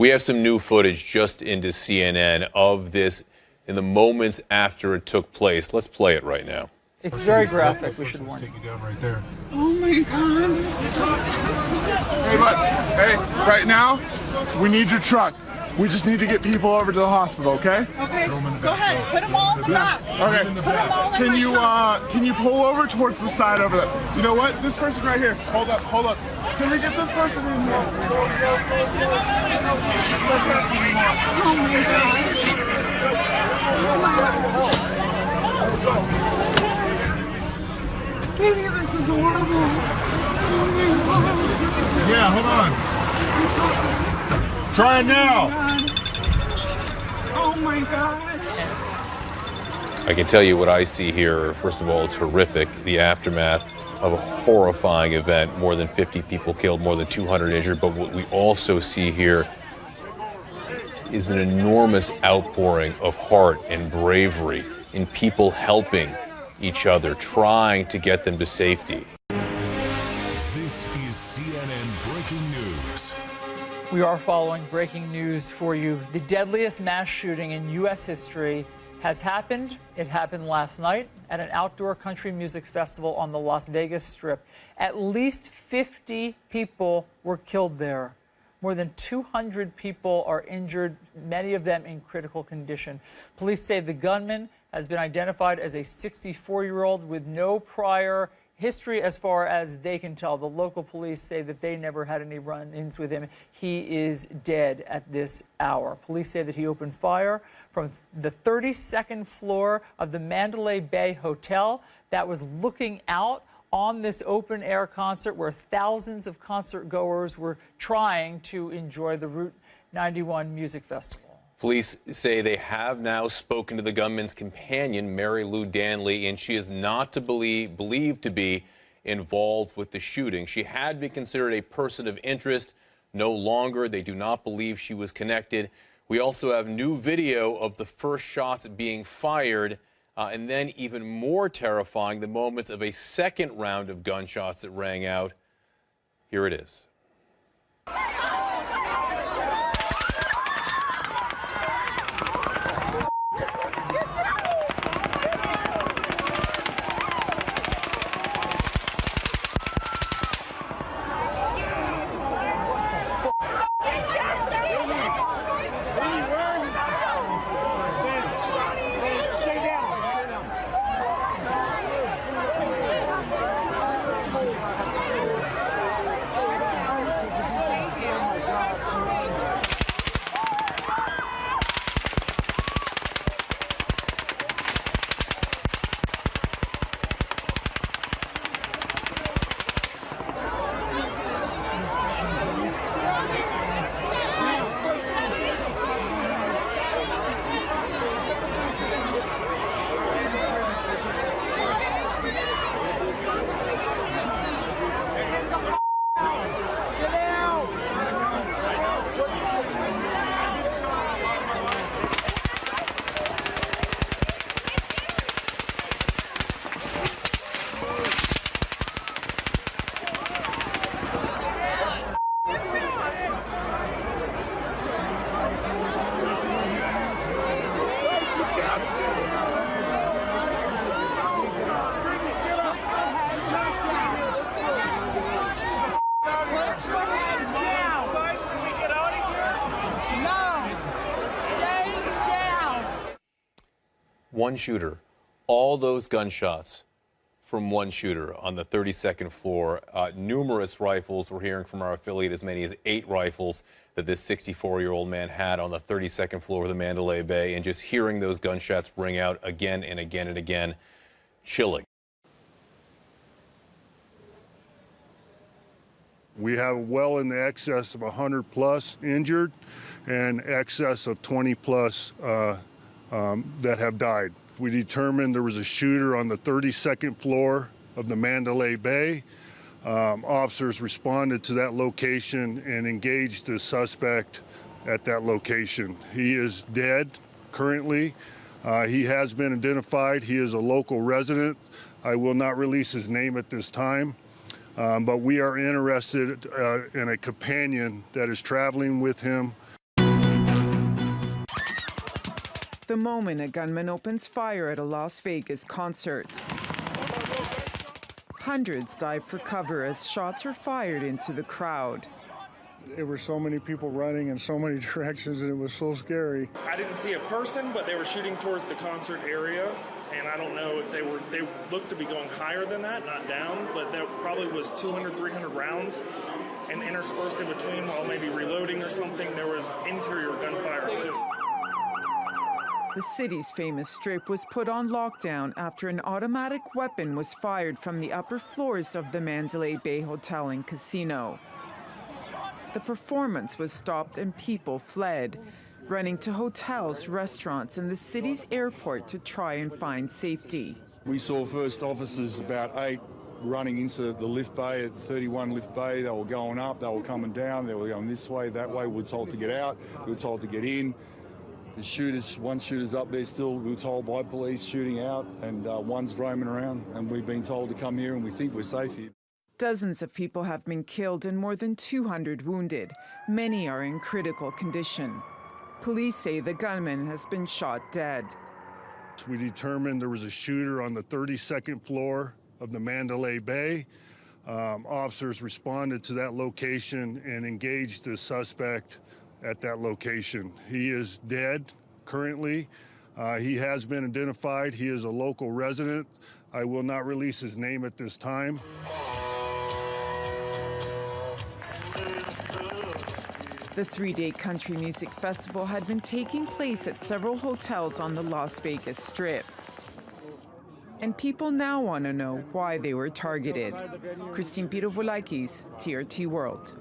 We have some new footage just into CNN of this in the moments after it took place. Let's play it right now. It's very graphic, we should warn you. Take you down right there. Oh my God. Hey, bud. Hey, right now, we need your truck. We just need to get people over to the hospital, okay? Okay, go ahead. Put them all in the back. Okay. Put them all in Can you pull over towards the side over there? You know what? This person right here. Hold up, hold up. Can we get this person in here? Oh my God. Baby, this is horrible. Oh my God. Yeah, hold on. Try it now. Oh my God. I can tell you what I see here. First of all, it's horrific. The aftermath of a horrifying event. More than 50 people killed, more than 200 injured. But what we also see here is an enormous outpouring of heart and bravery in people helping each other, trying to get them to safety. This is CNN Breaking News. We are following breaking news for you. The deadliest mass shooting in U.S. history has happened. It happened last night at an outdoor country music festival on the Las Vegas Strip. At least 50 people were killed there. More than 200 people are injured, many of them in critical condition. Police say the gunman has been identified as a 64-year-old with no prior history as far as they can tell. The local police say that they never had any run-ins with him. He is dead at this hour. Police say that he opened fire from the 32nd floor of the Mandalay Bay Hotel that was looking out on this open-air concert where thousands of concert goers were trying to enjoy the Route 91 Music Festival. Police say they have now spoken to the gunman's companion, Mary Lou Danley, and she is not to believed to be involved with the shooting. She had been considered a person of interest. No longer. They do not believe she was connected. We also have new video of the first shots being fired, and then even more terrifying, the moments of a second round of gunshots that rang out. Here it is. One shooter, all those gunshots from one shooter on the 32nd floor. Numerous rifles. We're hearing from our affiliate as many as 8 rifles that this 64-year-old man had on the 32nd floor of the Mandalay Bay. And just hearing those gunshots ring out again and again and again, chilling. We have well in the excess of 100 plus injured and excess of 20 plus that have died. We determined there was a shooter on the 32nd floor of the Mandalay Bay. Officers responded to that location and engaged the suspect at that location. He is dead currently. He has been identified. He is a local resident. I will not release his name at this time, but we are interested in a companion that is traveling with him. the moment a gunman opens fire at a Las Vegas concert. Hundreds dive for cover as shots are fired into the crowd. There were so many people running in so many directions, and it was so scary. I didn't see a person, but they were shooting towards the concert area, and I don't know if they looked to be going higher than that, not down, but that probably was 200, 300 rounds, and interspersed in between while maybe reloading or something, there was interior gunfire too. The city's famous strip was put on lockdown after an automatic weapon was fired from the upper floors of the Mandalay Bay Hotel and Casino. The performance was stopped and people fled, running to hotels, restaurants, and the city's airport to try and find safety. We saw first officers about 8 running into the lift bay at 31 lift bay. They were going up, they were coming down, they were going this way, that way. We were told to get out, we were told to get in. The shooters, one shooter's up there still, we were told by police shooting out, and one's roaming around, and we've been told to come here and we think we're safe here. Dozens of people have been killed and more than 200 wounded. Many are in critical condition. Police say the gunman has been shot dead. We determined there was a shooter on the 32nd floor of the Mandalay Bay. Officers responded to that location and engaged the suspect at that location. He is dead currently. He has been identified. He is a local resident. I will not release his name at this time. The 3-day country music festival had been taking place at several hotels on the Las Vegas Strip. And people now want to know why they were targeted. Christine Pirovolakis, TRT World.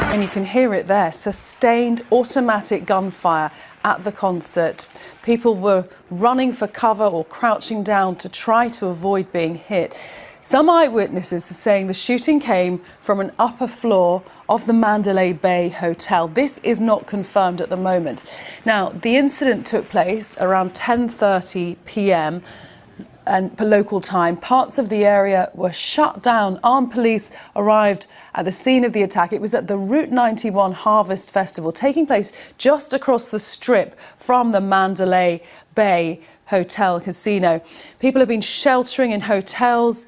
And you can hear it there, sustained automatic gunfire at the concert. People were running for cover or crouching down to try to avoid being hit. Some eyewitnesses are saying the shooting came from an upper floor of the Mandalay Bay Hotel. This is not confirmed at the moment. Now, the incident took place around 10:30 p.m. and per local time. Parts of the area were shut down. Armed police arrived at the scene of the attack. It was at the Route 91 Harvest Festival, taking place just across the strip from the Mandalay Bay Hotel Casino. People have been sheltering in hotels.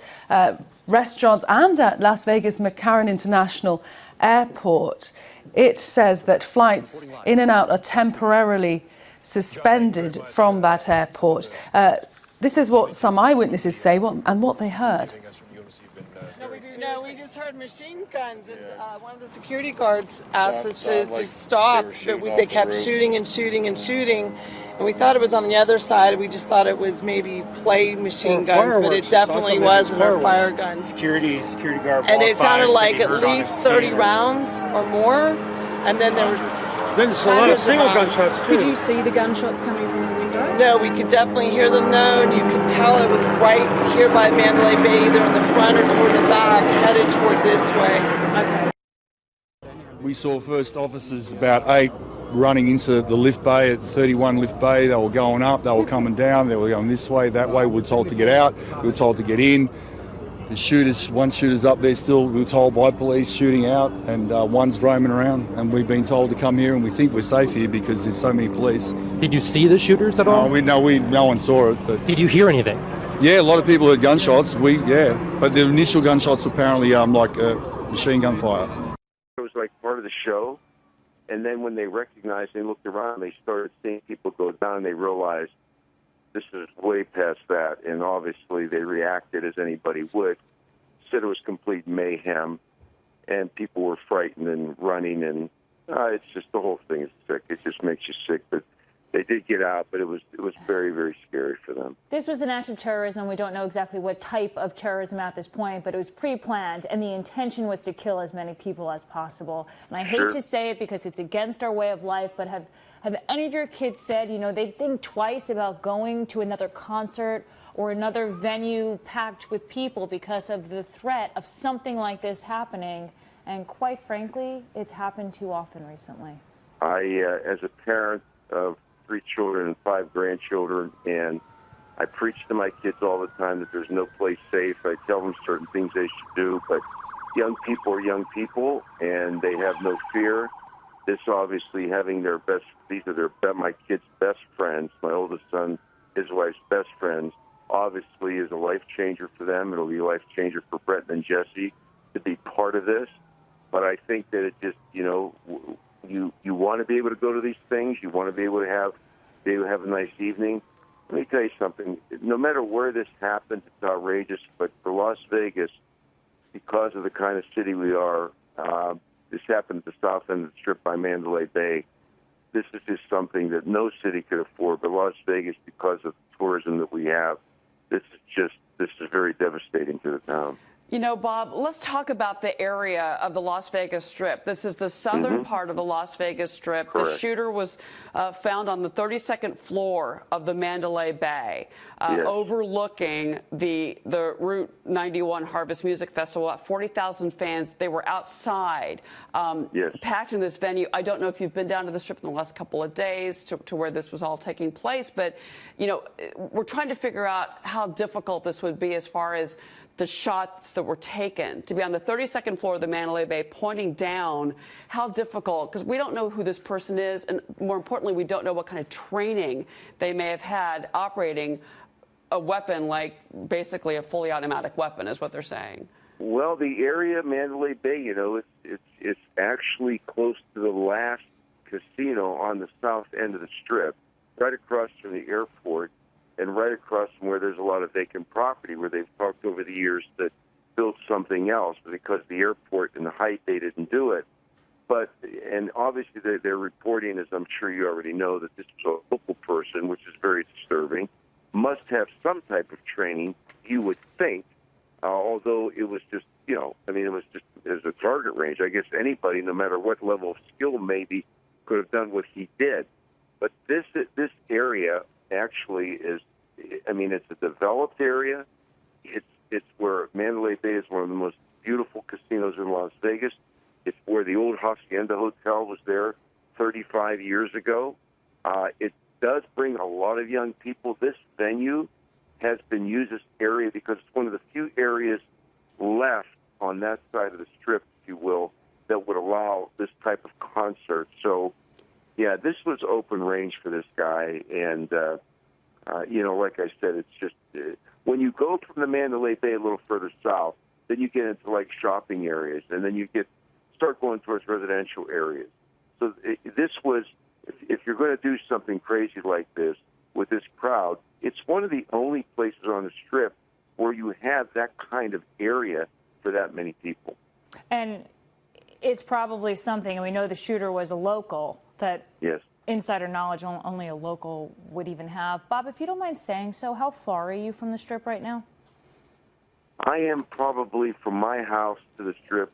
restaurants and at Las Vegas McCarran International Airport. It says that flights in and out are temporarily suspended from that airport. This is what some eyewitnesses say and what they heard. No, we just heard machine guns, and one of the security guards asked us to stop. But they kept shooting and shooting and shooting, and we thought it was on the other side. We just thought it was maybe play machine guns, but it definitely wasn't, or fire guns. Security guard. And it sounded like at least 30 rounds or more, and then there was. Then there's a lot of single gunshots too. Could you see the gunshots coming from the window? No, we could definitely hear them though, and you could tell it was right here by Mandalay Bay, either in the front or toward the back, headed toward this way. Okay. We saw first officers about 8 running into the lift bay at 31 lift bay. They were going up, they were coming down, they were going this way, that way. We were told to get out, we were told to get in. The shooters, one shooter's up there still, we were told by police, shooting out, and one's roaming around, and we've been told to come here, and we think we're safe here because there's so many police. Did you see the shooters at all? No one saw it. But did you hear anything? Yeah, a lot of people heard gunshots. But the initial gunshots were apparently like machine gun fire. It was like part of the show, and then when they recognized, they looked around, they started seeing people go down, they realized this is way past that, and obviously they reacted as anybody would. Said it was complete mayhem, and people were frightened and running, and it's just, the whole thing is sick. It just makes you sick. But they did get out, but it was very, very scary for them. This was an act of terrorism. We don't know exactly what type of terrorism at this point, but it was pre-planned, and the intention was to kill as many people as possible. And I hate to say it because it's against our way of life, but have any of your kids said, they'd think twice about going to another concert or another venue packed with people because of the threat of something like this happening? And quite frankly, it's happened too often recently. I, as a parent of 3 children and 5 grandchildren, and I preach to my kids all the time that there's no place safe. I tell them certain things they should do, but young people are young people, and they have no fear. This obviously having these are my kids' best friends. My oldest son, his wife's best friends, obviously is a life changer for them. It'll be a life changer for Brett and Jesse to be part of this. But I think that it just, you want to be able to go to these things. You want to be able to have a nice evening. Let me tell you something. No matter where this happens, it's outrageous. But for Las Vegas, because of the kind of city we are, this happened at the south end of the Strip by Mandalay Bay. This is just something that no city could afford. But Las Vegas, because of the tourism that we have, this is very devastating to the town. Bob, let's talk about the area of the Las Vegas Strip. This is the southern part of the Las Vegas Strip. Correct. The shooter was found on the 32nd floor of the Mandalay Bay, overlooking the Route 91 Harvest Music Festival. About 40,000 fans. They were outside, packed in this venue. I don't know if you've been down to the Strip in the last couple of days to where this was all taking place, but, we're trying to figure out how difficult this would be as far as the shots that were taken. To be on the 32nd floor of the Mandalay Bay pointing down, how difficult, because we don't know who this person is, and more importantly, we don't know what kind of training they may have had operating a weapon like basically a fully automatic weapon, is what they're saying. Well, the area, Mandalay Bay, it's actually close to the last casino on the south end of the Strip, right across from the airport, and right across from where there's a lot of vacant property where they've talked over the years that built something else, but because the airport and the height, they didn't do it. And obviously they're reporting, as I'm sure you already know, that this was a local person, which is very disturbing, must have some type of training, you would think, although it was just, it was just as a target range. I guess anybody, no matter what level of skill maybe, could have done what he did. But this area actually is, it's a developed area. It's where Mandalay Bay is one of the most beautiful casinos in Las Vegas. It's where the old Hacienda Hotel was there 35 years ago. It does bring a lot of young people. This venue has been used as area because it's one of the few areas left on that side of the Strip, if you will, that would allow this type of concert. So, yeah, this was open range for this guy, and like I said, it's just when you go from the Mandalay Bay a little further south, then you get into like shopping areas, and then you start going towards residential areas. So this was, if you're going to do something crazy like this with this crowd, it's one of the only places on the Strip where you have that kind of area for that many people. And it's probably something, and we know the shooter was a local, that yes. Insider knowledge only a local would even have. Bob, if you don't mind saying so, how far are you from the Strip right now? I am probably from my house to the Strip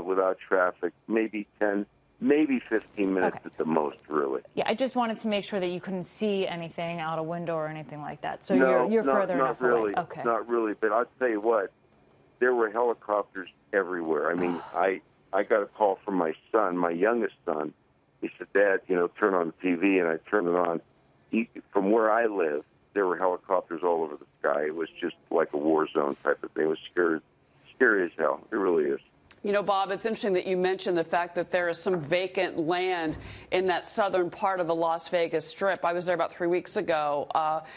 without traffic, maybe 10, maybe 15 minutes at the most, really. Yeah, I just wanted to make sure that you couldn't see anything out a window or anything like that. So no, you're further enough really, away. Okay. Not really, but I'll tell you what, there were helicopters everywhere. I mean, I got a call from my son, my youngest son. He said, Dad, turn on the TV, and I turned it on. From where I live, there were helicopters all over the sky. It was just like a war zone type of thing. It was scary as hell. It really is. Bob, it's interesting that you mentioned the fact that there is some vacant land in that southern part of the Las Vegas Strip. I was there about 3 weeks ago.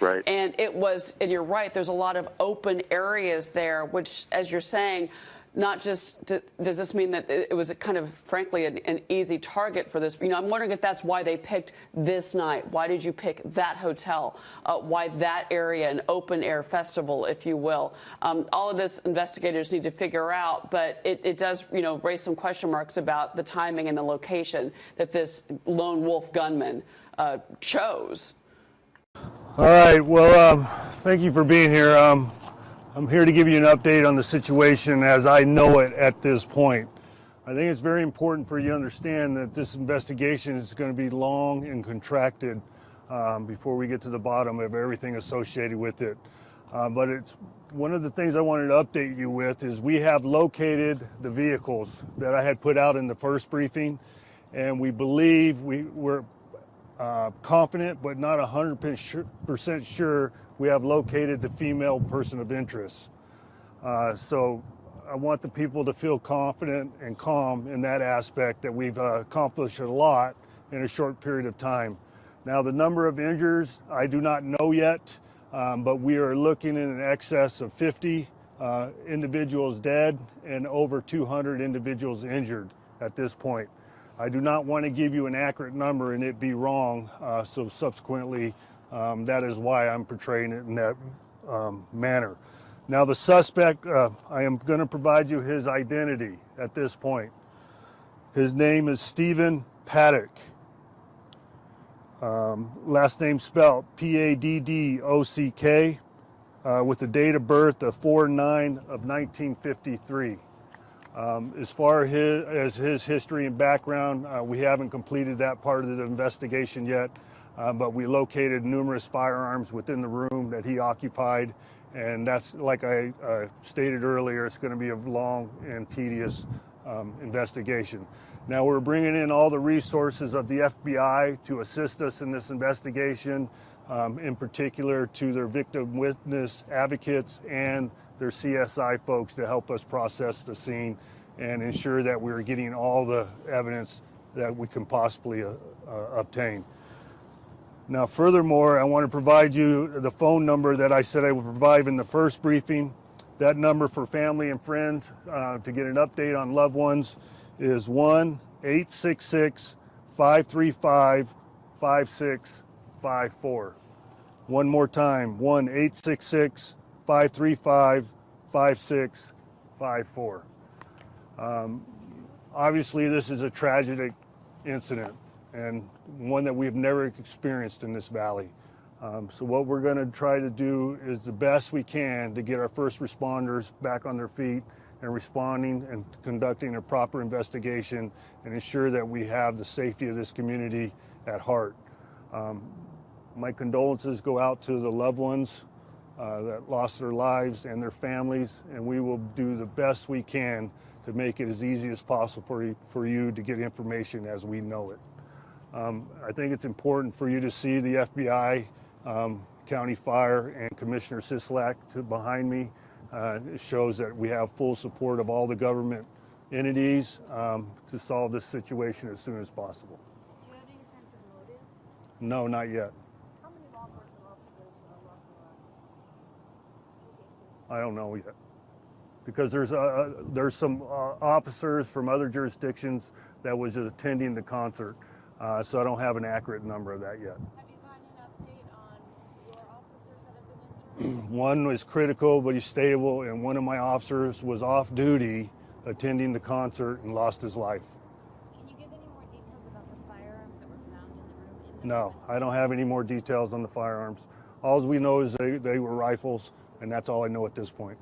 Right. And and you're right, there's a lot of open areas there, which, as you're saying, not just does this mean that it was kind of, frankly, an easy target for this? I'm wondering if that's why they picked this night. Why did you pick that hotel? Why that area, an open air festival, if you will? All of this investigators need to figure out, but it does, raise some question marks about the timing and the location that this lone wolf gunman chose. All right. Well, thank you for being here. I'm here to give you an update on the situation as I know it at this point. I think it's very important for you to understand that this investigation is going to be long and contracted before we get to the bottom of everything associated with it. But it's one of the things I wanted to update you with is we have located the vehicles that I had put out in the first briefing, and we believe we're confident but not 100% sure we have located the female person of interest. So I want the people to feel confident and calm in that aspect, that we've accomplished a lot in a short period of time. Now, the number of injuries, I do not know yet, but we are looking in excess of 50 individuals dead and over 200 individuals injured at this point. I do not want to give you an accurate number and it be wrong, so subsequently that is why I'm portraying it in that manner. Now, the suspect, I am going to provide you his identity at this point. His name is Stephen Paddock. Last name spelled Paddock, with the date of birth of 4/9/1953. As far as his history and background, we haven't completed that part of the investigation yet, but we located numerous firearms within the room that he occupied, and that's, like I stated earlier, it's going to be a long and tedious investigation. Now, we're bringing in all the resources of the FBI to assist us in this investigation, in particular to their victim witness advocates and their CSI folks to help us process the scene and ensure that we're getting all the evidence that we can possibly obtain. Now, furthermore, I want to provide you the phone number that I said I would provide in the first briefing. That number for family and friends to get an update on loved ones is 1-866-535-5654. One more time, 1-866-535-5654. Obviously, this is a tragic incident and one that we've never experienced in this valley. So what we're going to try to do is the best we can to get our first responders back on their feet and responding and conducting a proper investigation and ensure that we have the safety of this community at heart. My condolences go out to the loved ones that lost their lives and their families, and we will do the best we can to make it as easy as possible for you to get information as we know it. I think it's important for you to see the FBI, County Fire, and Commissioner Sisolak behind me. It shows that we have full support of all the government entities to solve this situation as soon as possible. Do you have any sense of motive? No, not yet. How many law enforcement officers lost their lives? I don't know yet. because there's some officers from other jurisdictions that was attending the concert, so I don't have an accurate number of that yet. Have you gotten an update on your officers that have been injured? One was critical, but he's stable, and one of my officers was off duty attending the concert and lost his life. Can you give any more details about the firearms that were found in the room? No, I don't have any more details on the firearms. All we know is they were rifles, and that's all I know at this point.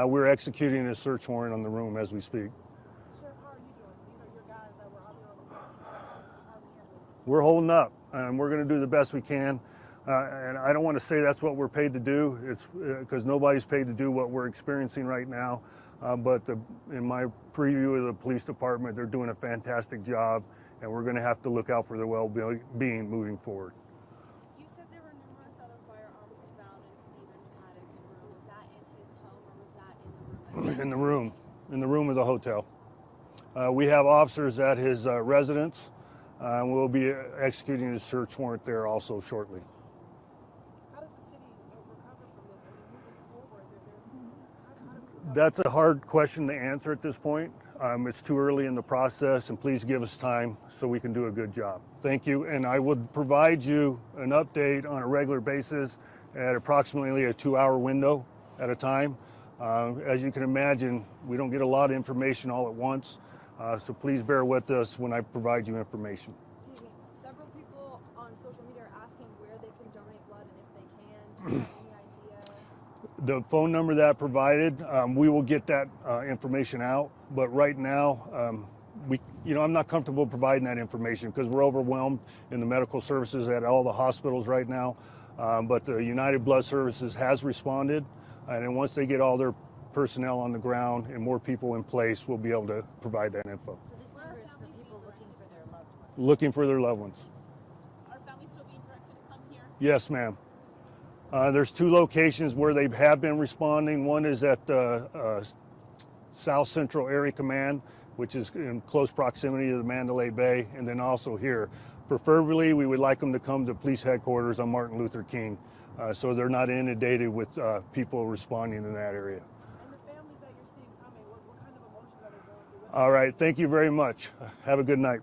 We're executing a search warrant on the room as we speak. Sheriff, how are you doing? These are your guys that were out there on the road. We're holding up, and we're going to do the best we can. And I don't want to say that's what we're paid to do. It's because nobody's paid to do what we're experiencing right now. But in my preview of the police department, they're doing a fantastic job, and we're going to have to look out for their well-being moving forward. You said there were numerous other firearms found in Stephen Paddock's room. Was that in his home or was that in the room? In the room of the hotel. We have officers at his residence. We'll be executing a search warrant there also shortly. How does the city recover from this? I mean, moving forward, how do we... That's a hard question to answer at this point. It's too early in the process, and please give us time so we can do a good job. Thank you, and I would provide you an update on a regular basis at approximately a 2-hour window at a time. As you can imagine, we don't get a lot of information all at once, so please bear with us when I provide you information. Excuse me, several people on social media are asking where they can donate blood and if they can. Do you have any idea? The phone number that I provided, we will get that information out. But right now, I'm not comfortable providing that information because we're overwhelmed in the medical services at all the hospitals right now. But the United Blood Services has responded, and then once they get all their personnel on the ground and more people in place, we'll be able to provide that info. So this number is for people looking for their loved ones? Looking for their loved ones. Are families still being directed to come here? Yes, ma'am. There's 2 locations where they have been responding. One is at the South Central Area Command, which is in close proximity to the Mandalay Bay, and then also here. Preferably, we would like them to come to police headquarters on Martin Luther King, so they're not inundated with people responding in that area. And the families that you're seeing coming, what kind of emotions are they going through? All right, thank you very much. Have a good night.